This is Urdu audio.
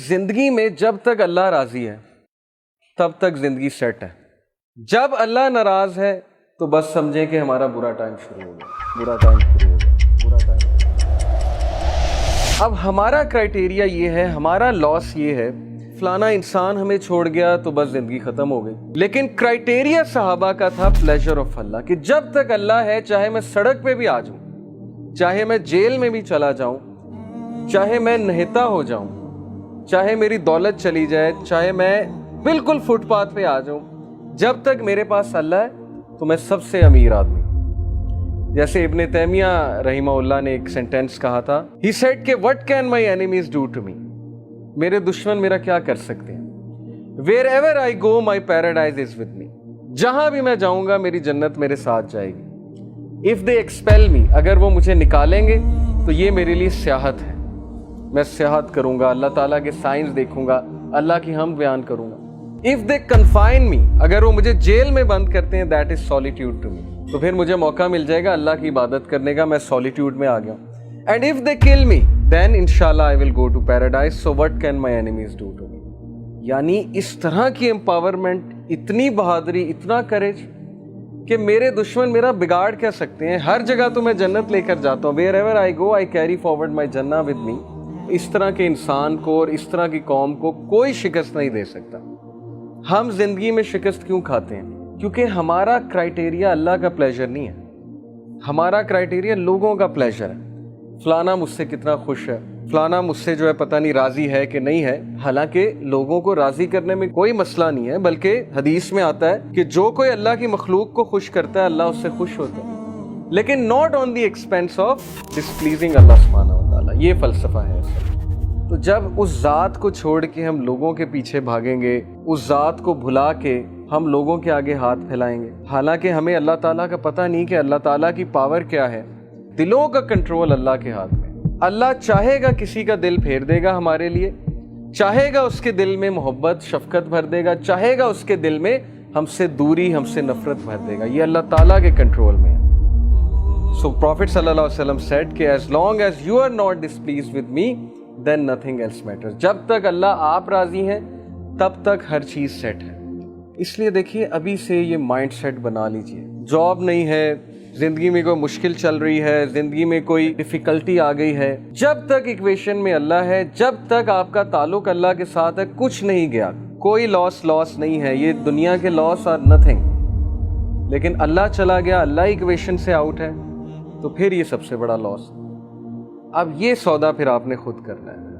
زندگی میں جب تک اللہ راضی ہے تب تک زندگی سیٹ ہے. جب اللہ ناراض ہے تو بس سمجھیں کہ ہمارا برا ٹائم شروع ہو گیا. اب ہمارا کرائٹیریا یہ ہے, ہمارا لاس یہ ہے, فلانا انسان ہمیں چھوڑ گیا تو بس زندگی ختم ہو گئی. لیکن کرائٹیریا صحابہ کا تھا پلیجر آف اللہ, کہ جب تک اللہ ہے چاہے میں سڑک پہ بھی آ جاؤں, چاہے میں جیل میں بھی چلا جاؤں, چاہے میں نہتا ہو جاؤں, چاہے میری دولت چلی جائے, چاہے میں بالکل فٹ پاتھ پہ آ جاؤں, جب تک میرے پاس اللہ ہے تو میں سب سے امیر آدمی. جیسے ابن تیمیہ رحمہ اللہ نے ایک سینٹینس کہا تھا, ہی سیڈ کہ what can my enemies do to me, میرے دشمن میرا کیا کر سکتے ہیں. wherever I go my paradise is with me, جہاں بھی میں جاؤں گا میری جنت میرے ساتھ جائے گی. if they expel me, اگر وہ مجھے نکالیں گے تو یہ میرے لیے سیاحت ہے, میں سیاحت کروں گا, اللہ تعالیٰ کے سائنس دیکھوں گا, اللہ کی حمد بیان کروں گا. if they confine me, اگر وہ مجھے جیل میں بند کرتے ہیں, that is solitude to me, تو پھر مجھے موقع مل جائے گا اللہ کی عبادت کرنے کا, میں سولیٹیوڈ میں آ گیا ہوں. and if they kill me then inshallah I will go to paradise, so what can my enemies do to me. یعنی اس طرح کی امپاورمنٹ, اتنی بہادری, اتنا کریج کہ میرے دشمن میرا بگاڑ کیا سکتے ہیں. ہر جگہ تو میں جنت لے کر جاتا ہوں, wherever I go I carry forward my jannah with me. اس طرح کے انسان کو اور اس طرح کی قوم کو کوئی شکست نہیں دے سکتا. ہم زندگی میں شکست کیوں کھاتے ہیں؟ کیونکہ ہمارا کرائٹیریا اللہ کا پلیجر نہیں ہے, ہمارا کرائٹیریا لوگوں کا پلیجر ہے. فلانا مجھ سے کتنا خوش ہے, فلانا مجھ سے جو ہے پتہ نہیں راضی ہے کہ نہیں ہے. حالانکہ لوگوں کو راضی کرنے میں کوئی مسئلہ نہیں ہے, بلکہ حدیث میں آتا ہے کہ جو کوئی اللہ کی مخلوق کو خوش کرتا ہے اللہ اس سے خوش ہوتا ہے, لیکن not on the expense of displeasing Allah سبحانہ و تعالیٰ. یہ فلسفہ ہے. تو جب اس ذات کو چھوڑ کے ہم لوگوں کے پیچھے بھاگیں گے, اس ذات کو بھلا کے ہم لوگوں کے آگے ہاتھ پھیلائیں گے, حالانکہ ہمیں اللہ تعالیٰ کا پتہ نہیں کہ اللہ تعالیٰ کی پاور کیا ہے. دلوں کا کنٹرول اللہ کے ہاتھ میں. اللہ چاہے گا کسی کا دل پھیر دے گا ہمارے لیے, چاہے گا اس کے دل میں محبت شفقت بھر دے گا, چاہے گا اس کے دل میں ہم سے دوری, ہم سے نفرت بھر دے گا. یہ اللہ تعالیٰ کے کنٹرول میں ہے. سو پروفٹ صلی اللہ علیہ وسلم سیڈ کہ as long as you are not displeased with me then nothing else matters. جب تک اللہ آپ راضی ہیں تب تک ہر چیز سیٹ ہے. اس لیے دیکھیے ابھی سے یہ مائنڈ سیٹ بنا لیجئے. جاب نہیں ہے, زندگی میں کوئی مشکل چل رہی ہے, زندگی میں کوئی ڈیفیکلٹی آ گئی ہے, جب تک ایکویشن میں اللہ ہے, جب تک آپ کا تعلق اللہ کے ساتھ ہے, کچھ نہیں گیا, کوئی لاس نہیں ہے. یہ دنیا کے لاس آر نتھنگ. لیکن اللہ چلا گیا, اللہ ایکویشن سے آؤٹ ہے, تو پھر یہ سب سے بڑا لاس. اب یہ سودا پھر آپ نے خود کرنا ہے.